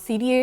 CDA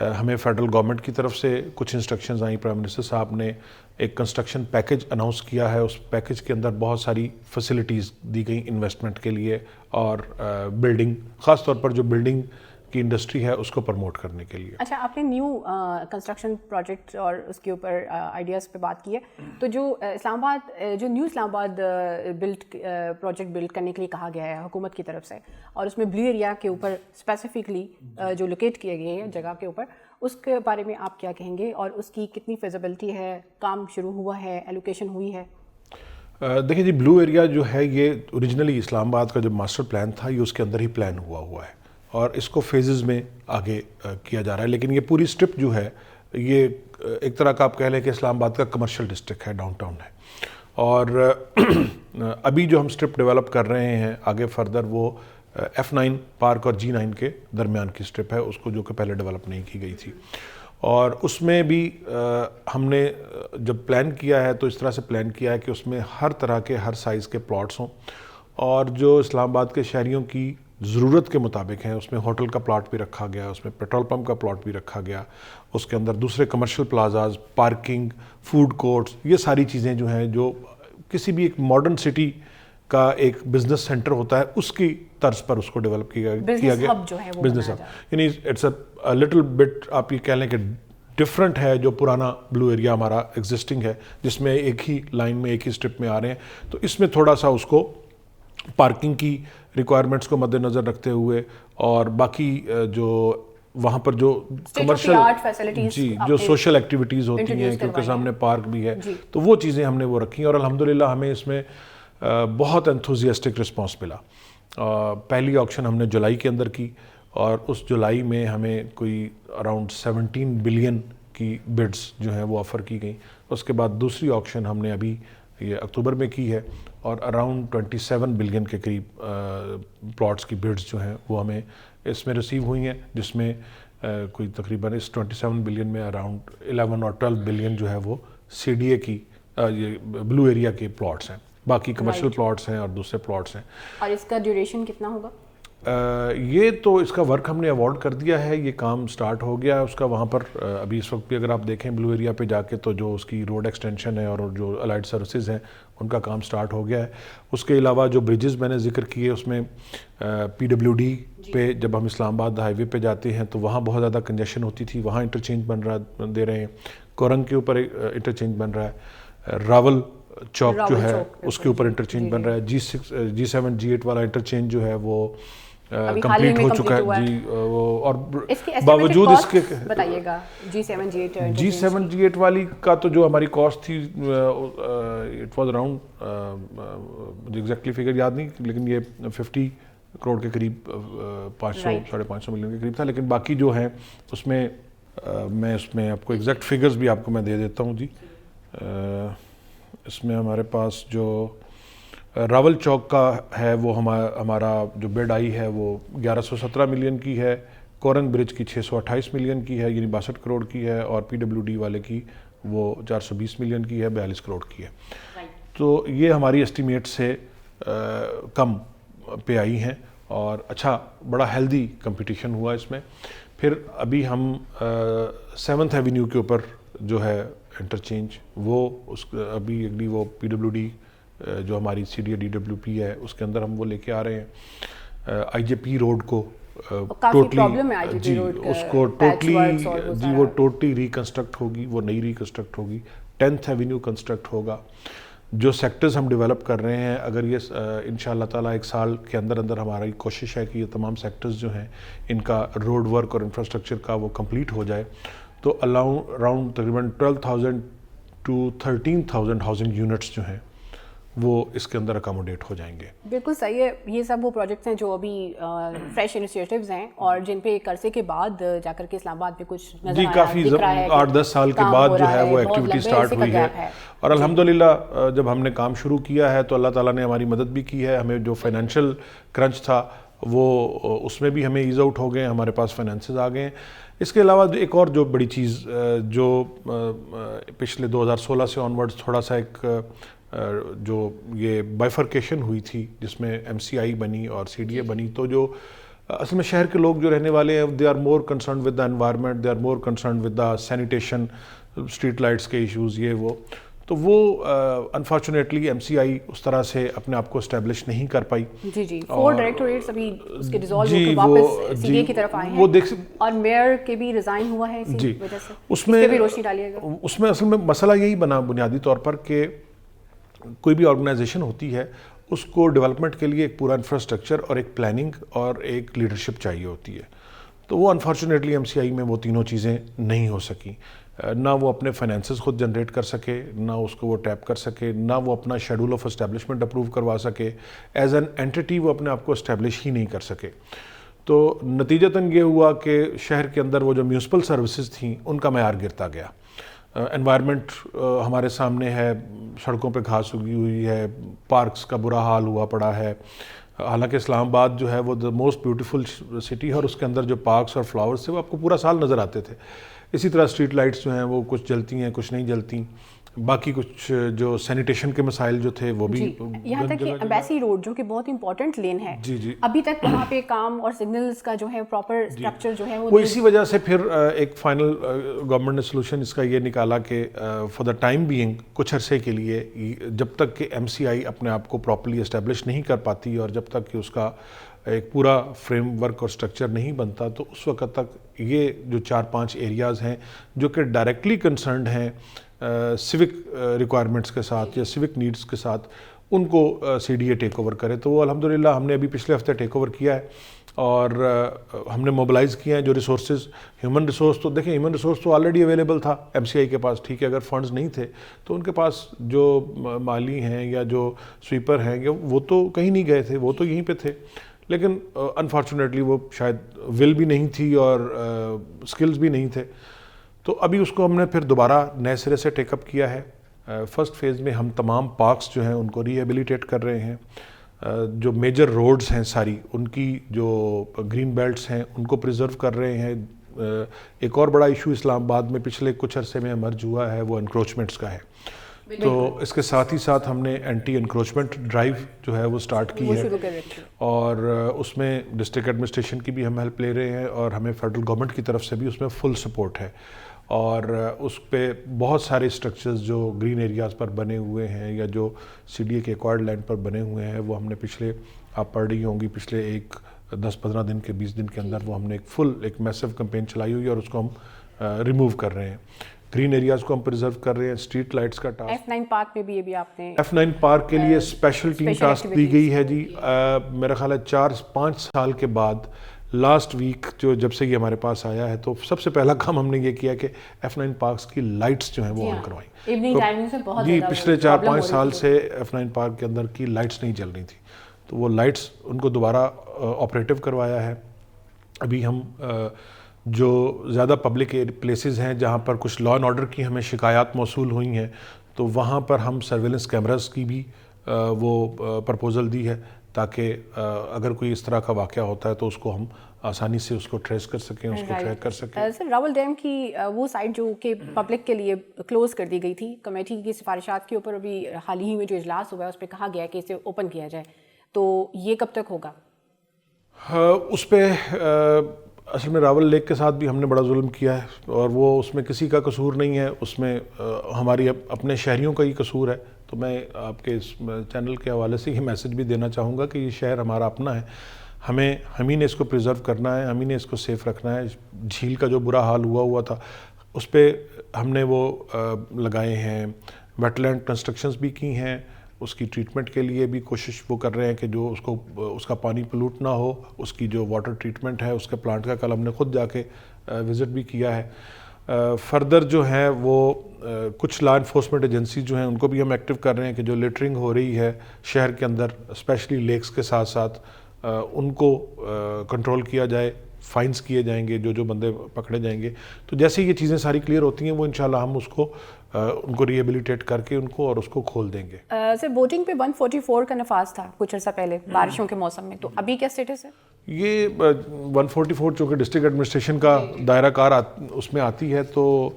ہمیں federal government کی طرف سے کچھ انسٹرکشنز آئیں. پرائم منسٹر صاحب نے ایک کنسٹرکشن پیکج اناؤنس کیا ہے. اس پیکج کے اندر بہت ساری فیسلٹیز دی گئیں انویسٹمنٹ کے لیے اور بلڈنگ, خاص طور پر جو بلڈنگ کی انڈسٹری ہے اس کو پروموٹ کرنے کے لیے. اچھا, آپ نے نیو کنسٹرکشن پروجیکٹ اور اس کے اوپر آئیڈیاز پہ بات کی ہے, تو جو نیو اسلام آباد پروجیکٹ بلڈ کرنے کے لیے کہا گیا ہے حکومت کی طرف سے, اور اس میں بلیو ایریا کے اوپر اسپیسیفکلی جو لوکیٹ کیے گئے ہیں جگہ کے اوپر, اس کے بارے میں آپ کیا کہیں گے اور اس کی کتنی فیزیبلٹی ہے, کام شروع ہوا ہے, ایلوکیشن ہوئی ہے؟ دیکھیں جی, بلیو ایریا جو ہے یہ اوریجنلی اسلام آباد کا جو ماسٹر پلان تھا یہ اس کے اندر ہی پلان ہوا ہے اور اس کو فیزز میں آگے کیا جا رہا ہے. لیکن یہ پوری اسٹرپ جو ہے یہ ایک طرح کا آپ کہہ لیں کہ اسلام آباد کا کمرشل ڈسٹرکٹ ہے, ڈاؤن ٹاؤن ہے. اور ابھی جو ہم اسٹرپ ڈیولپ کر رہے ہیں آگے فردر وہ F9 پارک اور G9 کے درمیان کی اسٹرپ ہے, اس کو جو کہ پہلے ڈیولپ نہیں کی گئی تھی. اور اس میں بھی ہم نے جب پلان کیا ہے تو اس طرح سے پلان کیا ہے کہ اس میں ہر طرح کے ہر سائز کے پلاٹس ہوں اور جو اسلام آباد کے شہریوں کی ضرورت کے مطابق ہیں. اس میں ہوٹل کا پلاٹ بھی رکھا گیا, اس میں پیٹرول پمپ کا پلاٹ بھی رکھا گیا, اس کے اندر دوسرے commercial plazas, parking, food courts, یہ ساری چیزیں جو ہیں جو کسی بھی ایک ماڈرن سٹی کا ایک بزنس سینٹر ہوتا ہے اس کی طرز پر اس کو ڈیولپ کیا گیا. بزنس ہب یعنی اٹس اے لٹل بٹ آپ یہ کہہ لیں کہ ڈفرینٹ ہے جو پرانا بلو ایریا ہمارا ایگزسٹنگ ہے جس میں ایک ہی لائن میں ایک ہی اسٹرپ میں آ رہے ہیں. تو اس میں تھوڑا سا اس کو پارکنگ کی ریکوائرمنٹس کو مد نظر رکھتے ہوئے اور باقی جو وہاں پر جو کمرشل جو سوشل ایکٹیویٹیز ہوتی ہیں کیونکہ سامنے پارک بھی ہے تو وہ چیزیں ہم نے وہ رکھی اور الحمدللہ ہمیں اس میں بہت انتھوزیاسٹک رسپانس ملا. پہلی آکشن ہم نے جولائی کے اندر کی اور اس جولائی میں ہمیں کوئی اراؤنڈ 17 بلین کی بڈز جو ہیں وہ آفر کی گئیں. اس کے بعد دوسری آکشن ہم نے ابھی یہ اکتوبر میں کی ہے اور اراؤنڈ 27 بلین کے قریب پلاٹس کی بڈز جو ہیں وہ ہمیں اس میں ریسیو ہوئی ہیں, جس میں کوئی تقریباً اس 27 بلین میں اراؤنڈ 11 اور 12 بلین جو ہے وہ CDA کی یہ بلو ایریا کے پلاٹس ہیں, باقی کمرشل پلاٹس ہیں اور دوسرے پلاٹس ہیں. اور اس کا ڈیوریشن کتنا ہوگا؟ یہ تو اس کا ورک ہم نے ایوارڈ کر دیا ہے, یہ کام سٹارٹ ہو گیا ہے اس کا. وہاں پر ابھی اس وقت بھی اگر آپ دیکھیں بلو ایریا پہ جا کے تو جو اس کی روڈ ایکسٹینشن ہے اور جو الائڈ سروسز ہیں ان کا کام سٹارٹ ہو گیا ہے. اس کے علاوہ جو بریجز میں نے ذکر کیے اس میں PWD پہ جب ہم اسلام آباد ہائی وے پہ جاتے ہیں تو وہاں بہت زیادہ کنجیشن ہوتی تھی, وہاں انٹرچینج بن رہا دے رہے ہیں. کورنگ کے اوپر انٹرچینج بن رہا ہے, راول چوک جو ہے اس کے اوپر انٹرچینج بن رہا ہے, G7 G8 والا انٹرچینج جو ہے وہ کمپلیٹ ہو چکا ہے جی. اور باوجود اس کے بتائیے گا G7 G8 والی کا تو جو ہماری کاسٹ تھی اٹ واز اراؤنڈ, مجھے ایگزیکٹلی فگر یاد نہیں لیکن یہ 50 کروڑ کے قریب 500-550 ملین کے قریب تھا. لیکن باقی جو ہیں اس میں میں آپ کو ایگزیکٹ فگرز بھی آپ کو میں دے دیتا ہوں جی. اس میں ہمارے پاس جو راول چوک کا ہے وہ ہمارا جو بڈ آئی ہے وہ 1117 ملین کی ہے, کورنگ برج کی 628 ملین کی ہے یعنی 62 کروڑ کی ہے, اور PWD والے کی وہ 420 ملین کی ہے, 42 کروڑ کی ہے. تو یہ ہماری اسٹیمیٹ سے کم پہ آئی ہیں اور اچھا بڑا ہیلدی کمپٹیشن ہوا اس میں. پھر ابھی ہم 7th ایونیو کے اوپر جو ہے انٹرچینج وہ اس ابھی اگلی وہ PWD جو ہماری CDA DWP ہے اس کے اندر ہم وہ لے کے آ رہے ہیں. IJP روڈ کو ٹوٹلی اس کو ٹوٹلی وہ ٹوٹلی ریکنسٹرکٹ ہوگی, وہ نئی ریکنسٹرکٹ ہوگی. 10th ایونیو کنسٹرکٹ ہوگا. جو سیکٹرز ہم ڈیولپ کر رہے ہیں اگر یہ انشاءاللہ تعالیٰ ایک سال کے اندر اندر ہماری کوشش ہے کہ یہ تمام سیکٹرز جو ہیں ان کا روڈ ورک اور انفراسٹرکچر کا وہ کمپلیٹ ہو جائے تو اراؤنڈ تقریباً 12,000 to 13,000 ہاؤسنگ یونٹس جو ہیں وہ اس کے اندر اکاموڈیٹ ہو جائیں گے. بالکل صحیح ہے. یہ سب وہ پروجیکٹس ہیں جو ابھی فریش انیشیٹیوز ہیں اور جن پہ ایک عرصے کے بعد جا کر کے اسلام آباد میں کچھ نظر آیا, کافی 8-10 سال کے بعد جو ہے وہ ایکٹیویٹی سٹارٹ ہوئی ہے. اور الحمدللہ جب ہم نے کام شروع کیا ہے تو اللہ تعالیٰ نے ہماری مدد بھی کی ہے. ہمیں جو فائنینشیل کرنچ تھا وہ اس میں بھی ہمیں ایز آؤٹ ہو گئے, ہمارے پاس فائنینسز آ گئے ہیں. اس کے علاوہ ایک اور جو بڑی چیز جو پچھلے 2016 سے آنورڈز تھوڑا سا ایک جو یہ بائیفرکیشن ہوئی تھی جس میں MCI بنی اور CDA بنی, تو جو اصل میں شہر کے لوگ جو رہنے والے ہیں they are more concerned with the environment, they are more concerned with the sanitation, street lights کے ایشوز, یہ وہ. تو وہ انفارچونیٹلی ایم سی آئی اس طرح سے اپنے آپ کو اسٹیبلش نہیں کر پائی. جی 4 ڈائریکٹوریٹس ابھی اس کے ڈیزالو ہو کے واپس سی ڈی اے کی طرف آئے ہیں, اور میئر کے بھی ریزائن ہوا ہے اسی وجہ سے. اس میں بھی روشنی ڈالیے گا. اس میں اصل میں مسئلہ یہی بنا بنیادی طور پر کہ کوئی بھی آرگنائزیشن ہوتی ہے اس کو ڈیولپمنٹ کے لیے ایک پورا انفراسٹرکچر اور ایک پلاننگ اور ایک لیڈرشپ چاہیے ہوتی ہے. تو وہ انفارچونیٹلی ایم سی آئی میں وہ تینوں چیزیں نہیں ہو سکیں. نہ وہ اپنے فائنینسز خود جنریٹ کر سکے, نہ اس کو وہ ٹیپ کر سکے, نہ وہ اپنا شیڈول آف اسٹیبلشمنٹ اپروو کروا سکے. ایز این اینٹی وہ اپنے آپ کو اسٹیبلش ہی نہیں کر سکے. تو نتیجتاً یہ ہوا کہ شہر کے اندر وہ جو میونسپل سروسز تھیں ان کا معیار گرتا گیا. انوائرمنٹ ہمارے سامنے ہے, سڑکوں پہ گھاس اگی ہوئی ہے, پارکس کا برا حال ہوا پڑا ہے. حالانکہ اسلام آباد جو ہے وہ دا موسٹ بیوٹیفل سٹی ہے, اور اس کے اندر جو پارکس اور فلاورس تھے وہ آپ کو پورا سال نظر آتے تھے. اسی طرح اسٹریٹ لائٹس جو ہیں وہ کچھ جلتی ہیں کچھ نہیں جلتی. باقی کچھ جو سینیٹیشن کے مسائل جو تھے وہ بھی, یہاں تک کہ امبیسی روڈ جو کہ بہت امپورٹنٹ لین ہے, ابھی تک وہاں پہ کام اور سگنلز کا جو ہے پراپر اسٹرکچر جو ہے وہ اسی وجہ سے پھر ایک فائنل گورنمنٹ نے سلوشن اس کا یہ نکالا کہ فار دا ٹائم بینگ کچھ عرصے کے لیے جب تک کہ ایم سی آئی اپنے آپ کو پراپرلی اسٹیبلش نہیں کر پاتی اور جب تک کہ اس کا ایک پورا فریم ورک اور سٹرکچر نہیں بنتا, تو اس وقت تک یہ جو 4-5 ایریاز ہیں جو کہ ڈائریکٹلی کنسرنڈ ہیں سیوک ریکوائرمنٹس کے ساتھ یا سیوک نیڈس کے ساتھ, ان کو C D A take over کرے. تو وہ الحمدللہ ہم نے ابھی پچھلے ہفتے ٹیک اوور کیا ہے, اور ہم نے موبلائز کیا ہے جو ریسورسز. ہیومن ریسورس تو دیکھیں, ہیومن ریسورس تو آلریڈی اویلیبل تھا ایم سی آئی کے پاس, ٹھیک ہے, اگر فنڈز نہیں تھے تو ان کے پاس جو مالی ہیں یا جو سویپر ہیں وہ تو کہیں نہیں گئے تھے, وہ تو یہیں پہ تھے. لیکن انفارچونیٹلی وہ شاید ول بھی نہیں تھی اور اسکلز بھی نہیں تھے. تو ابھی اس کو ہم نے پھر دوبارہ نئے سرے سے ٹیک اپ کیا ہے. فرسٹ فیز میں ہم تمام پارکس جو ہیں ان کو ری ہیبلیٹیٹ کر رہے ہیں. جو میجر روڈز ہیں ساری ان کی جو گرین بیلٹس ہیں ان کو پریزرو کر رہے ہیں. ایک اور بڑا ایشو اسلام آباد میں پچھلے کچھ عرصے میں ایمرج ہوا ہے وہ انکروچمنٹس کا ہے. تو اس کے ساتھ ہی ساتھ ہم نے اینٹی انکروچمنٹ ڈرائیو جو ہے وہ سٹارٹ کی ہے, اور اس میں ڈسٹرکٹ ایڈمنسٹریشن کی بھی ہم ہیلپ لے رہے ہیں, اور ہمیں فیڈرل گورنمنٹ کی طرف سے بھی اس میں فل سپورٹ ہے. اور اس پہ بہت سارے اسٹرکچرز جو گرین ایریاز پر بنے ہوئے ہیں یا جو سی ڈی اے کے ایکوائرڈ لینڈ پر بنے ہوئے ہیں وہ ہم نے پچھلے, آپ پڑھ رہی ہوں گی, پچھلے 10-15 دن کے 20 دن کے اندر وہ ہم نے ایک میسو کمپین چلائی ہوئی ہے, اور اس کو ہم ریموو کر رہے ہیں. گرین ایریاز کو ہم پرزرو کر رہے ہیں. اسٹریٹ لائٹس کا ٹاسک F9 پارک میں بھی یہ بھی آپ نے F9 پارک کے لیے اسپیشل ٹیم ٹاسک دی گئی ہے جی. میرا خیال ہے 4-5 سال کے بعد لاسٹ ویک جب سے یہ ہمارے پاس آیا ہے, تو سب سے پہلا کام ہم نے یہ کیا کہ F9 پارکس کی لائٹس جو ہیں وہ آن کروائیں. جی پچھلے 4-5 سال سے F9 پارک کے اندر کی لائٹس نہیں جل رہی تھی, تو وہ لائٹس ان کو دوبارہ آپریٹو کروایا ہے. ابھی ہم جو زیادہ پبلک پلیسز ہیں جہاں پر کچھ لا اینڈ آرڈر کی ہمیں شکایات موصول ہوئی ہیں, تو وہاں پر ہم سرویلنس کیمراز کی بھی وہ پرپوزل دی ہے, تاکہ اگر کوئی اس طرح کا واقعہ ہوتا ہے تو اس کو ہم آسانی سے اس کو ٹریس کر سکیں, اس کو ٹریک کر سکیں. سر راول ڈیم کی وہ سائٹ جو کہ پبلک کے لیے کلوز کر دی گئی تھی, کمیٹی کی سفارشات کے اوپر ابھی حال ہی میں جو اجلاس ہوا ہے اس پہ کہا گیا ہے کہ اسے اوپن کیا جائے, تو یہ کب تک ہوگا؟ اس پہ اصل میں راول لیک کے ساتھ بھی ہم نے بڑا ظلم کیا ہے, اور وہ اس میں کسی کا قصور نہیں ہے, اس میں ہماری اپنے شہریوں کا ہی قصور ہے. تو میں آپ کے اس چینل کے حوالے سے یہ میسج بھی دینا چاہوں گا کہ یہ شہر ہمارا اپنا ہے, ہم ہی نے اس کو پریزرو کرنا ہے, ہم ہی نے اس کو سیف رکھنا ہے. جھیل کا جو برا حال ہوا تھا اس پہ ہم نے وہ لگائے ہیں, ویٹ لینڈ کنسٹرکشنز بھی کی ہیں, اس کی ٹریٹمنٹ کے لیے بھی کوشش وہ کر رہے ہیں کہ جو اس کا پانی پلوٹ نہ ہو. اس کی جو واٹر ٹریٹمنٹ ہے اس کے پلانٹ کا کل ہم نے خود جا کے وزٹ بھی کیا ہے. فردر جو ہیں وہ کچھ لا انفورسمنٹ ایجنسی جو ہیں ان کو بھی ہم ایکٹیو کر رہے ہیں کہ جو لیٹرنگ ہو رہی ہے شہر کے اندر اسپیشلی لیکس کے ساتھ ساتھ ان کو کنٹرول کیا جائے, فائنس کیے جائیں گے جو بندے پکڑے جائیں گے. تو جیسے یہ چیزیں ساری کلیئر ہوتی ہیں وہ انشاءاللہ ہم ان کو ری ہیبلیٹیٹ کر کے ان کو اور اس کو کھول دیں گے. سر ووٹنگ پہ 144 کا نفاذ تھا کچھ عرصہ پہلے بارشوں کے موسم میں, تو ابھی کیا اسٹیٹس ہے؟ یہ 144 چونکہ ڈسٹرکٹ ایڈمنسٹریشن کا دائرہ کار اس میں آتی ہے, تو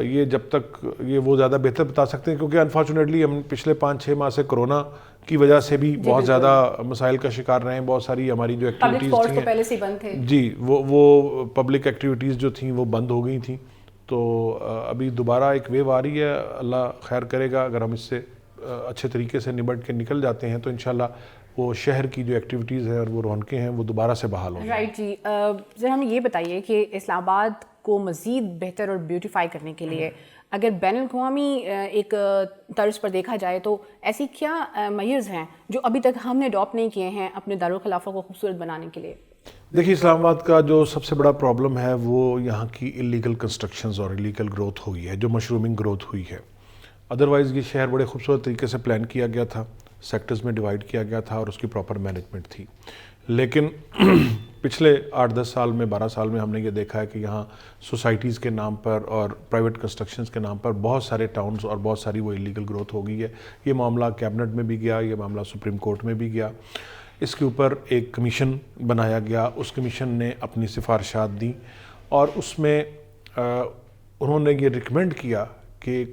یہ جب تک یہ وہ زیادہ بہتر بتا سکتے ہیں, کیونکہ انفارچونیٹلی ہم پچھلے 5-6 ماہ سے کرونا کی وجہ سے بھی بہت زیادہ مسائل کا شکار رہے ہیں. بہت ساری ہماری جو ایکٹیویٹیز تھیں پہلے سے بند تھے جی وہ پبلک ایکٹیویٹیز جو تھیں وہ بند ہو گئی تھیں. تو ابھی دوبارہ ایک ویو آ رہی ہے, اللہ خیر کرے گا. اگر ہم اس سے اچھے طریقے سے نمٹ کے نکل جاتے ہیں تو انشاءاللہ وہ شہر کی جو ایکٹیویٹیز ہیں اور وہ رونقیں ہیں وہ دوبارہ سے بحال ہوں گی. رائٹ جی. ذرا ہمیں یہ بتائیے کہ اسلام آباد کو مزید بہتر اور بیوٹیفائی کرنے کے لیے اگر بین الاقوامی ایک طرز پر دیکھا جائے تو ایسی کیا میئرز ہیں جو ابھی تک ہم نے اڈاپٹ نہیں کیے ہیں اپنے دارالخلافہ کو خوبصورت بنانے کے لیے؟ دیکھیے اسلام آباد کا جو سب سے بڑا پرابلم ہے وہ یہاں کی اللیگل کنسٹرکشنز اور اللیگل گروتھ ہوئی ہے, جو مشرومنگ گروتھ ہوئی ہے. ادروائز یہ شہر بڑے خوبصورت طریقے سے پلان کیا گیا تھا, سیکٹرز میں ڈیوائیڈ کیا گیا تھا اور اس کی پراپر مینجمنٹ تھی. لیکن پچھلے 8-10 سال میں 12 سال میں ہم نے یہ دیکھا ہے کہ یہاں سوسائٹیز کے نام پر اور پرائیویٹ کنسٹرکشنز کے نام پر بہت سارے ٹاؤنز اور بہت ساری وہ اللیگل گروتھ ہو گئی ہے. یہ معاملہ کیبنٹ میں بھی گیا, یہ معاملہ سپریم کورٹ میں بھی گیا. اس کے اوپر ایک کمیشن بنایا گیا, اس کمیشن نے اپنی سفارشات دیں اور اس میں انہوں نے یہ ریکمینڈ کیا کہ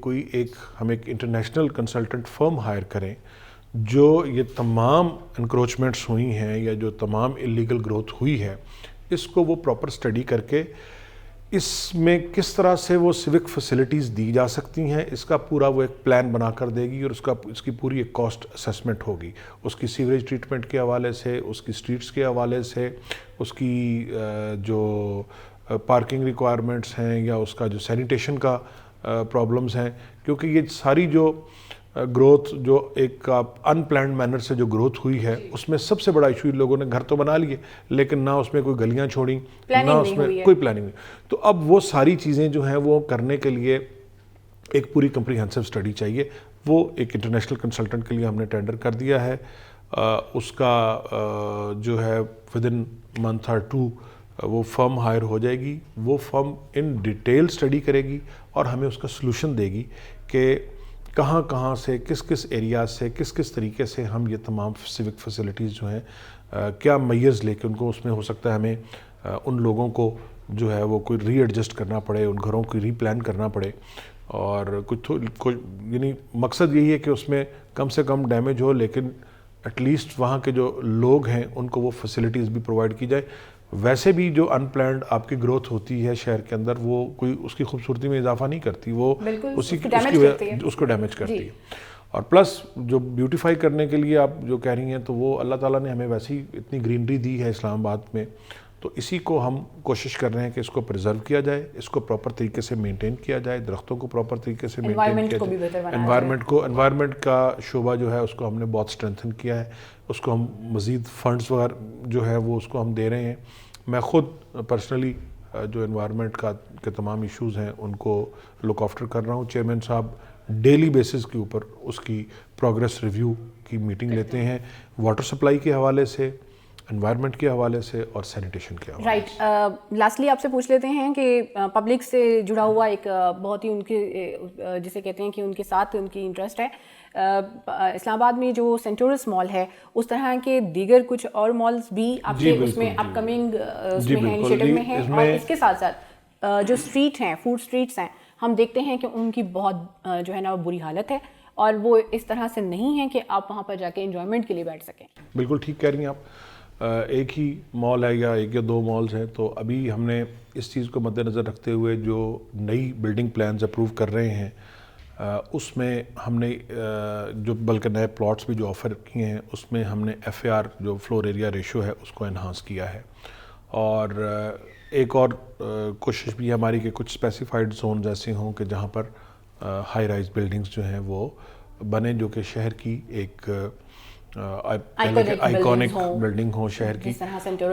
ہم ایک انٹرنیشنل کنسلٹنٹ فرم ہائر کریں جو یہ تمام انکروچمنٹس ہوئی ہیں یا جو تمام اللیگل گروتھ ہوئی ہے اس کو وہ پراپر اسٹڈی کر کے اس میں کس طرح سے وہ سوک فیسلٹیز دی جا سکتی ہیں اس کا پورا وہ ایک پلان بنا کر دے گی اور اس کی پوری ایک کاسٹ اسیسمنٹ ہوگی. اس کی سیوریج ٹریٹمنٹ کے حوالے سے, اس کی اسٹریٹس کے حوالے سے, اس کی جو پارکنگ ریکوائرمنٹس ہیں یا اس کا جو سینیٹیشن کا پرابلمز ہیں, کیونکہ یہ ساری جو گروتھ جو ایک ان پلانڈ مینر سے جو گروتھ ہوئی ہے اس میں سب سے بڑا ایشو لوگوں نے گھر تو بنا لیے لیکن نہ اس میں کوئی گلیاں چھوڑیں, نہ اس میں کوئی پلاننگ نہیں. تو اب وہ ساری چیزیں جو ہیں وہ کرنے کے لیے ایک پوری کمپریہنسو اسٹڈی چاہیے. وہ ایک انٹرنیشنل کنسلٹنٹ کے لیے ہم نے ٹینڈر کر دیا ہے. اس کا جو ہے ودن منتھ اور 2 وہ فرم ہائر ہو جائے گی. وہ فرم ان ڈیٹیل اسٹڈی کرے گی اور ہمیں اس کا سلوشن دے گی کہ کہاں کہاں سے کس کس ایریاز سے کس کس طریقے سے ہم یہ تمام سیوک فیسلٹیز جو ہیں کیا میئرز لے کے ان کو اس میں ہو سکتا ہے ہمیں ان لوگوں کو جو ہے وہ کوئی ری ایڈجسٹ کرنا پڑے, ان گھروں کو ری پلان کرنا پڑے اور کچھ یعنی مقصد یہی ہے کہ اس میں کم سے کم ڈیمیج ہو لیکن ایٹ لیسٹ وہاں کے جو لوگ ہیں ان کو وہ فیسلٹیز بھی پرووائڈ کی جائے. ویسے بھی جو ان پلانڈ آپ کی گروتھ ہوتی ہے شہر کے اندر وہ کوئی اس کی خوبصورتی میں اضافہ نہیں کرتی, وہ اس کو ڈیمیج کرتی ہے. اور پلس جو بیوٹیفائی کرنے کے لیے آپ جو کہہ رہی ہیں تو وہ اللہ تعالیٰ نے ہمیں ویسی اتنی گرینری دی ہے اسلام آباد میں, تو اسی کو ہم کوشش کر رہے ہیں کہ اس کو پرزرو کیا جائے, اس کو پراپر طریقے سے مینٹین کیا جائے, درختوں کو پراپر طریقے سے مینٹین کیا جائے, انوائرمنٹ کا شعبہ جو ہے اس کو ہم نے بہت اسٹرینتھن کیا ہے. اس کو ہم مزید فنڈز وغیرہ جو ہے وہ اس کو ہم دے رہے ہیں. میں خود پرسنلی جو انوائرمنٹ کے تمام ایشوز ہیں ان کو لک آفٹر کر رہا ہوں. چیئرمین صاحب ڈیلی بیسز کے اوپر اس کی پروگریس ریویو کی میٹنگ لیتے ہیں, واٹر سپلائی کے حوالے سے, انوائرمنٹ کے حوالے سے اور سینیٹیشن کے حوالے سے. رائٹ. لاسٹلی آپ سے پوچھ لیتے ہیں کہ پبلک سے جڑا ہوا ایک بہت ہی ان کے جسے کہتے ہیں کہ ان کے ساتھ ان کی انٹرسٹ ہے. اسلام آباد میں جو سینٹورس مال ہے اس طرح کے دیگر کچھ اور مالز بھی آپ کے اس میں اپ کمنگ اس میں ہیں, انیشیٹو میں ہیں, اور اس کے ساتھ ساتھ جو اسٹریٹ ہیں, فوڈ اسٹریٹس ہیں, ہم دیکھتے ہیں کہ ان کی بہت جو ہے نا بری حالت ہے اور وہ اس طرح سے نہیں ہیں کہ آپ وہاں پر جا کے انجوائمنٹ کے لیے بیٹھ سکیں. بالکل ٹھیک کہہ رہی ہیں آپ. ایک ہی مال ہے یا ایک یا 2 مالز ہیں, تو ابھی ہم نے اس چیز کو مد نظر رکھتے ہوئے جو نئی بلڈنگ پلانز اپروو کر رہے ہیں اس میں ہم نے جو بلکہ نئے پلاٹس بھی جو آفر کیے ہیں اس میں ہم نے FAR جو فلور ایریا ریشو ہے اس کو انہانس کیا ہے. اور ایک اور کوشش بھی ہماری کہ کچھ اسپیسیفائڈ زونز ایسے ہوں کہ جہاں پر ہائی رائز بلڈنگز جو ہیں وہ بنے جو کہ شہر کی ایک آئیکونک بلڈنگ ہو شہر کی.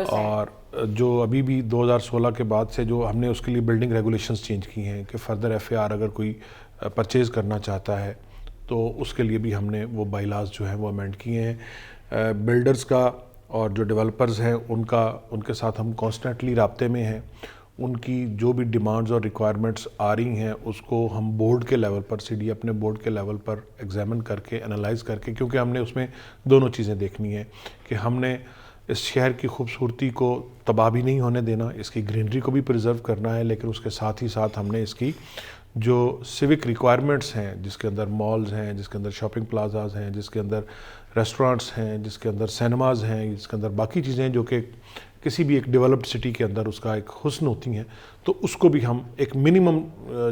اور جو ابھی بھی 2016 کے بعد سے جو ہم نے اس کے لیے بلڈنگ ریگولیشنز چینج کی ہیں کہ فردر FAR اگر کوئی پرچیز کرنا چاہتا ہے تو اس کے لیے بھی ہم نے وہ بائی لاز جو ہیں وہ امینڈ کیے ہیں. بلڈرز کا اور جو ڈیولپرز ہیں ان کے ساتھ ہم کانسٹنٹلی رابطے میں ہیں. ان کی جو بھی ڈیمانڈز اور ریکوائرمنٹس آ رہی ہیں اس کو ہم بورڈ کے لیول پر CD اپنے بورڈ کے لیول پر ایگزامن کر کے انالائز کر کے, کیونکہ ہم نے اس میں دونوں چیزیں دیکھنی ہیں کہ ہم نے اس شہر کی خوبصورتی کو تباہ بھی نہیں ہونے دینا, اس کی گرینری کو بھی پرزرو کرنا ہے, لیکن اس کے ساتھ ہی ساتھ ہم نے اس کی جو سیوک ریکوائرمنٹس ہیں جس کے اندر مالز ہیں, جس کے اندر شاپنگ پلازاز ہیں, جس کے اندر ریسٹورانٹس ہیں, جس کے اندر سینماز ہیں, جس کے اندر باقی چیزیں ہیں جو کہ کسی بھی ایک ڈیولپڈ سٹی کے اندر اس کا ایک حسن ہوتی ہیں, تو اس کو بھی ہم ایک منیمم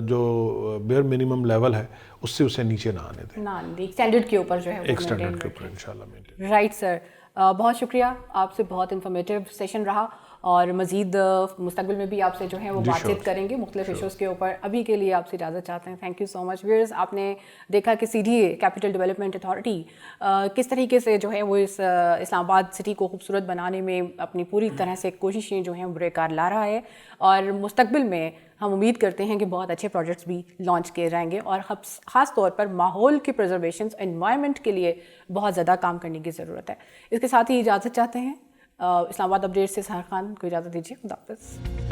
جو بیئر منیمم لیول ہے اس سے اسے نیچے نہ آنے دیں, اسٹینڈرڈ کے اوپر جو ہے ایک اسٹینڈرڈ کے اوپر انشاءاللہ. رائٹ سر, بہت شکریہ, آپ سے بہت انفارمیٹیو سیشن رہا, اور مزید مستقبل میں بھی آپ سے جو ہے وہ بات چیت کریں گے مختلف ایشوز کے اوپر. ابھی کے لیے آپ سے اجازت چاہتے ہیں. Thank you so much. ویئرز, آپ نے دیکھا کہ CDA کیپٹل ڈیولپمنٹ اتھارٹی کس طریقے سے جو ہے وہ اس اسلام آباد سٹی کو خوبصورت بنانے میں اپنی پوری طرح سے کوششیں جو ہیں برے کار لا رہا ہے, اور مستقبل میں ہم امید کرتے ہیں کہ بہت اچھے پروجیکٹس بھی لانچ کیے جائیں گے, اور خاص طور پر ماحول کی پرزرویشن, انوائرمنٹ کے لیے بہت زیادہ کام کرنے کی ضرورت ہے. اس کے ساتھ ہی اجازت چاہتے ہیں. اسلام آباد اپڈیٹ سے سحر خان کو اجازت دیجیے. خدا حافظ.